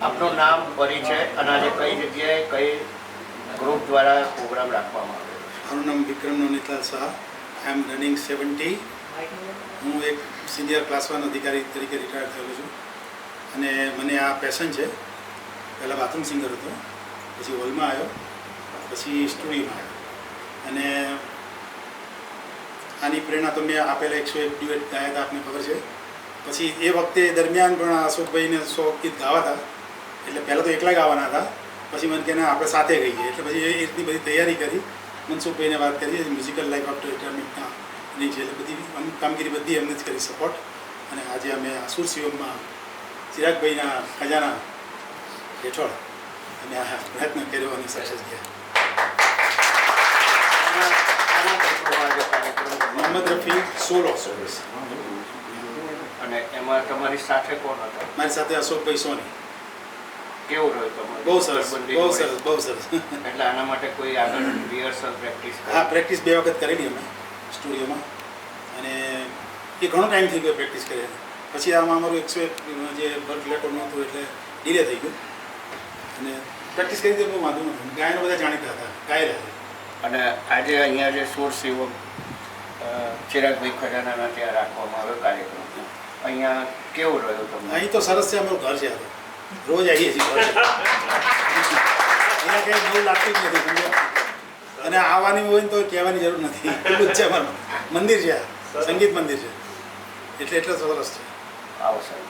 આપનું નામ, પરિચય અને આજે કઈ જગ્યાએ કઈ ગ્રુપ દ્વારા પ્રોગ્રામ રાખવામાં આવ્યો છે? મારું નામ વિક્રમ નવનીતલાલ શાહ. આઈ એમ રનિંગ 70. હું એક સિનિયર ક્લાસ 1 અધિકારી તરીકે રિટાયર થયેલો છું અને મને આ પેશન છે. પહેલાં બાથરૂમ સિંગર હતો, પછી હોલમાં આવ્યો, પછી સ્ટુડિયોમાં આવ્યો અને આની પ્રેરણા તો મેં આપેલા 101 ડ્યુએટ ગાયા હતા, આપને ખબર છે. પછી એ વખતે દરમિયાન પણ અશોકભાઈને 100 ગીત ગાવા હતા, એટલે પહેલાં તો એકલા ગાવાના હતા. પછી મને કે ના, આપણે સાથે ગઈએ. એટલે પછી એ રીતની બધી તૈયારી કરી. મનસુખભાઈને વાત કરી, મ્યુઝિકલ લાઈફ આફ્ટર રિટાયરમેન્ટના નહીં છે, એટલે બધી અમુક કામગીરી બધી એમને જ કરી સપોર્ટ. અને આજે અમે આસુર શિવમમાં ચિરાગભાઈના ખજાના હેઠળ અમે આ પ્રયત્ન કર્યો અને સક્સેસ ગયા. મોહમ્મદ રફી સોલો સર્વિસ. અને એમાં તમારી સાથે કોણ હતા? મારી સાથે અશોકભાઈ સોની. કેવું રહ્યું તમારું? બહુ સરસ, બહુ સરસ, બહુ સરસ. એટલે આના માટે કોઈ આગળ રિહર્સલ પ્રેક્ટિસ? હા, પ્રેક્ટિસ 2 વખત કરેલી અમે સ્ટુડિયોમાં અને એ ઘણો ટાઈમ થઈ ગયો પ્રેક્ટિસ કરીએ. પછી આમાં અમારું 101 જે વર્ક લેટરનું હતું એટલે ડીલે થઈ ગયું અને પ્રેક્ટિસ કરી બહુ વાંધો નહોતું. ગાયનો બધા જાણીતા હતા, ગાયેલા હતા. અને આજે અહીંયા જે સુર શિવમ ચિરાગભાઈ ખજાનાના ત્યાં રાખવામાં આવ્યો કાર્યક્રમ, અહીંયા કેવું રહ્યું તમને? અહીં તો સરસ છે, અમારું ઘર છે. આ રોજ આવીએ છીએ. અહીંયા કંઈ બહુ લાગતું જ નથી સમજો. અને આવવાની હોય ને તો કહેવાની જરૂર નથી. એટલું જ છે અમારું મંદિર છે, આ સંગીત મંદિર છે, એટલે સરસ છે. આવો સાહેબ.